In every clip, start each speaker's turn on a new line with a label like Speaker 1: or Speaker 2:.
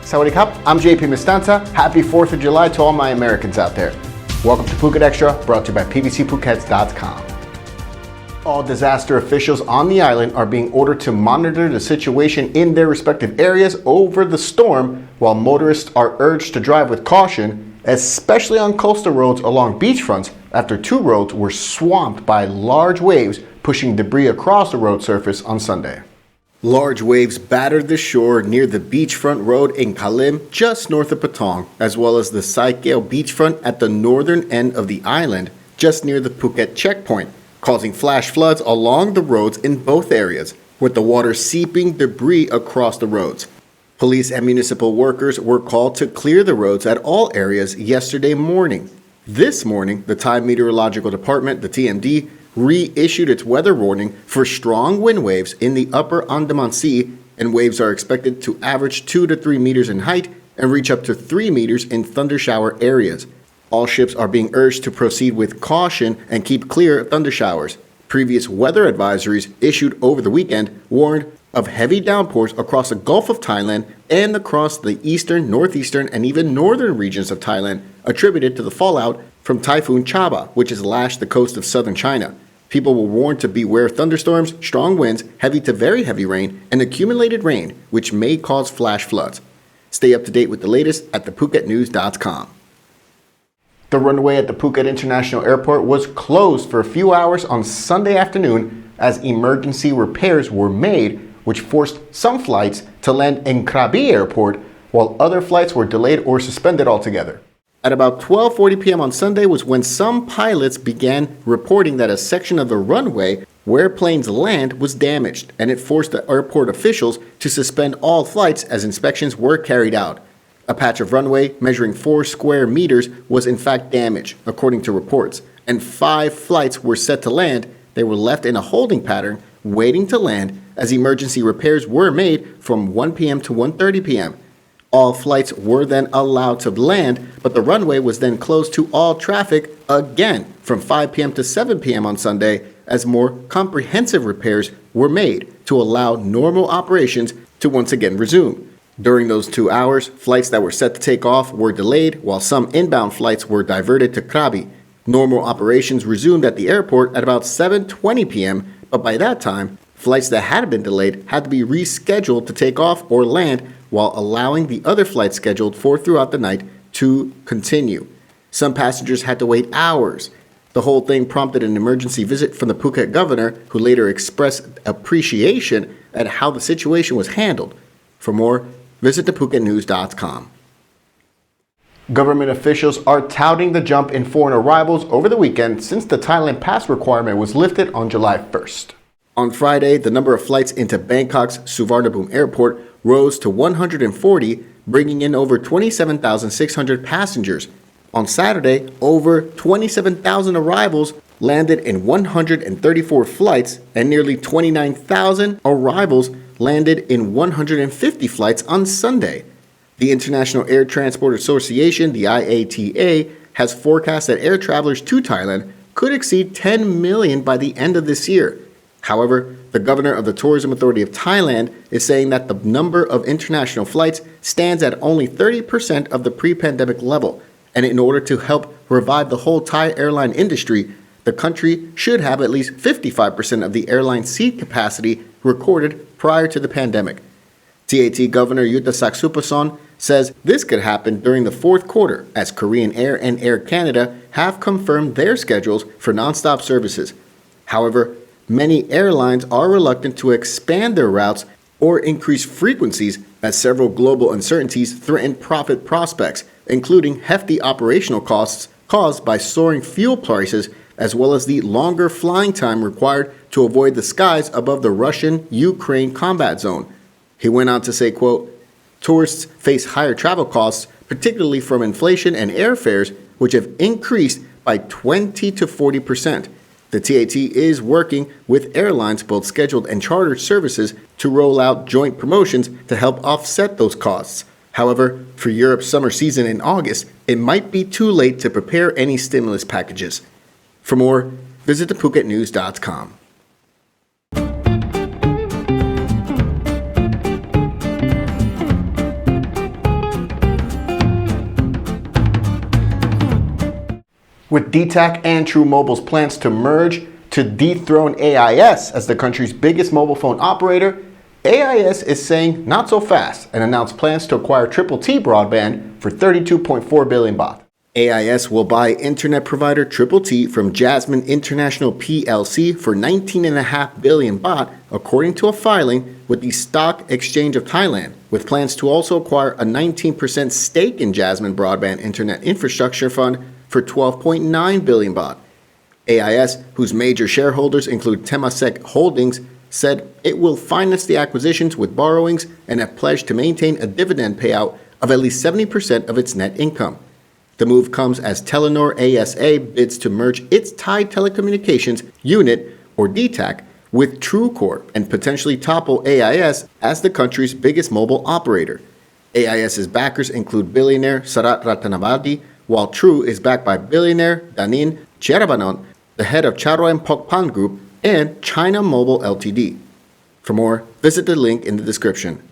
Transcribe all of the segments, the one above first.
Speaker 1: Sawadee I'm JP Mestanza. Happy 4th of July to all my Americans out there. Welcome to Phuket Extra, brought to you by pvcphukets.com. All disaster officials on the island are being ordered to monitor the situation in their respective areas over the storm, while motorists are urged to drive with caution, especially on coastal roads along beachfronts, after two roads were swamped by large waves pushing debris across the road surface on Sunday. Large waves battered the shore near the beachfront road in Kalim, just north of Patong, as well as the Saikeo beachfront at the northern end of the island, just near the Phuket checkpoint, causing flash floods along the roads in both areas, with the water seeping debris across the roads. Police and municipal workers were called to clear the roads at all areas yesterday morning. This morning, the Thai Meteorological Department, the TMD, reissued its weather warning for strong wind waves in the upper Andaman Sea, and waves are expected to average 2 to 3 meters in height and reach up to 3 meters in thundershower areas. All ships are being urged to proceed with caution and keep clear of thundershowers. Previous weather advisories issued over the weekend warned of heavy downpours across the Gulf of Thailand and across the eastern, northeastern, and even northern regions of Thailand, attributed to the fallout from Typhoon Chaba, which has lashed the coast of southern China. People were warned to beware thunderstorms, strong winds, heavy to very heavy rain, and accumulated rain, which may cause flash floods. Stay up to date with the latest at thephuketnews.com. The runway at the Phuket International Airport was closed for a few hours on Sunday afternoon as emergency repairs were made, which forced some flights to land in Krabi Airport, while other flights were delayed or suspended altogether. At about 12:40 p.m. on Sunday was when some pilots began reporting that a section of the runway where planes land was damaged, and it forced the airport officials to suspend all flights as inspections were carried out. A patch of runway measuring 4 square meters was in fact damaged, according to reports, and 5 flights were set to land. They were left in a holding pattern, waiting to land, as emergency repairs were made from 1 p.m. to 1:30 p.m. All flights were then allowed to land, but the runway was then closed to all traffic again from 5 p.m. to 7 p.m. on Sunday, as more comprehensive repairs were made to allow normal operations to once again resume. During those 2 hours, flights that were set to take off were delayed, while some inbound flights were diverted to Krabi. Normal operations resumed at the airport at about 7:20 p.m., but by that time, flights that had been delayed had to be rescheduled to take off or land, while allowing the other flights scheduled for throughout the night to continue. Some passengers had to wait hours. The whole thing prompted an emergency visit from the Phuket governor, who later expressed appreciation at how the situation was handled. For more, visit thephuketnews.com. Government officials are touting the jump in foreign arrivals over the weekend since the Thailand pass requirement was lifted on July 1st. On Friday, the number of flights into Bangkok's Suvarnabhumi Airport rose to 140, bringing in over 27,600 passengers. On Saturday, over 27,000 arrivals landed in 134 flights, and nearly 29,000 arrivals landed in 150 flights on Sunday. The International Air Transport Association, the IATA, has forecast that air travelers to Thailand could exceed 10 million by the end of this year. However, the governor of the Tourism Authority of Thailand is saying that the number of international flights stands at only 30% of the pre-pandemic level, and in order to help revive the whole Thai airline industry, the country should have at least 55% of the airline seat capacity recorded prior to the pandemic. TAT Governor Yutta Saksupason says this could happen during the fourth quarter, as Korean Air and Air Canada have confirmed their schedules for nonstop services. However, many airlines are reluctant to expand their routes or increase frequencies, as several global uncertainties threaten profit prospects, including hefty operational costs caused by soaring fuel prices, as well as the longer flying time required to avoid the skies above the Russian-Ukraine combat zone. He went on to say, quote, "Tourists face higher travel costs, particularly from inflation and airfares, which have increased by 20 to 40%. The TAT is working with airlines, both scheduled and chartered services, to roll out joint promotions to help offset those costs. However, for Europe's summer season in August, it might be too late to prepare any stimulus packages." For more, visit thephuketnews.com. With DTAC and True Mobile's plans to merge to dethrone AIS as the country's biggest mobile phone operator, AIS is saying not so fast and announced plans to acquire Triple T Broadband for 32.4 billion baht. AIS will buy internet provider Triple T from Jasmine International PLC for 19.5 billion baht, according to a filing with the Stock Exchange of Thailand, with plans to also acquire a 19% stake in Jasmine Broadband Internet Infrastructure Fund for 12.9 billion baht. AIS, whose major shareholders include Temasek Holdings, said it will finance the acquisitions with borrowings and have pledged to maintain a dividend payout of at least 70% of its net income. The move comes as Telenor ASA bids to merge its Thai Telecommunications Unit, or DTAC, with TrueCorp and potentially topple AIS as the country's biggest mobile operator. AIS's backers include billionaire Sarat Ratanabadi, while True is backed by billionaire Danin Cherabanon, the head of Charoen Pokpan Group, and China Mobile Ltd. For more, visit the link in the description.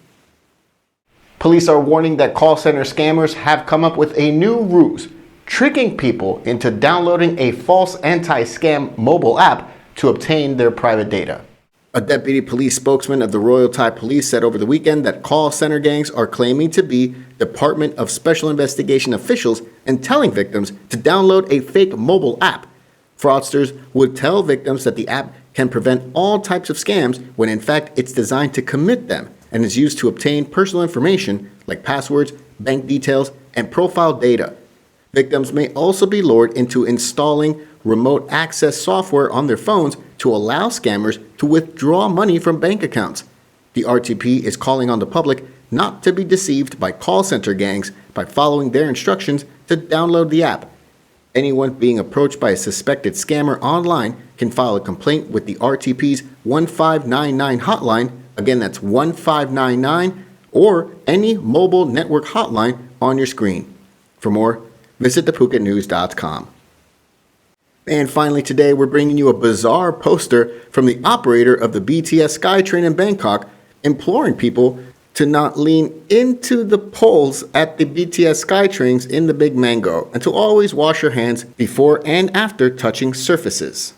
Speaker 1: Police are warning that call center scammers have come up with a new ruse, tricking people into downloading a false anti-scam mobile app to obtain their private data. A deputy police spokesman of the Royal Thai Police said over the weekend that call center gangs are claiming to be Department of Special Investigation officials and telling victims to download a fake mobile app. Fraudsters would tell victims that the app can prevent all types of scams when in fact it's designed to commit them and is used to obtain personal information like passwords, bank details, and profile data. Victims may also be lured into installing remote access software on their phones to allow scammers to withdraw money from bank accounts. The RTP is calling on the public not to be deceived by call center gangs by following their instructions to download the app. Anyone being approached by a suspected scammer online can file a complaint with the RTP's 1599 hotline. Again, that's 1599, or any mobile network hotline on your screen. For more, visit thephuket.news.com. And finally today, we're bringing you a bizarre poster from the operator of the BTS SkyTrain in Bangkok, imploring people to not lean into the poles at the BTS SkyTrains in the Big Mango, and to always wash your hands before and after touching surfaces.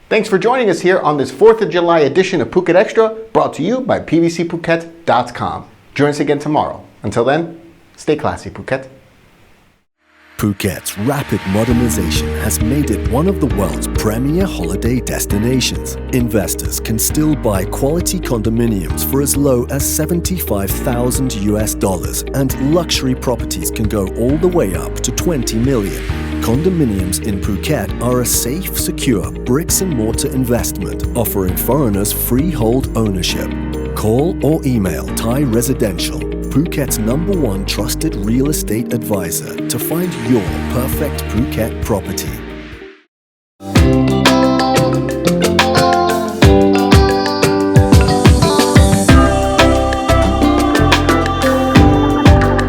Speaker 1: Thanks for joining us here on this 4th of July edition of Phuket Extra, brought to you by pvcphuket.com. Join us again tomorrow. Until then, stay classy, Phuket.
Speaker 2: Phuket's rapid modernization has made it one of the world's premier holiday destinations. Investors can still buy quality condominiums for as low as $75,000, and luxury properties can go all the way up to 20 million. Condominiums in Phuket are a safe, secure bricks-and-mortar investment offering foreigners freehold ownership. Call or email Thai Residential, Phuket's #1 trusted real estate advisor, to find your perfect Phuket property.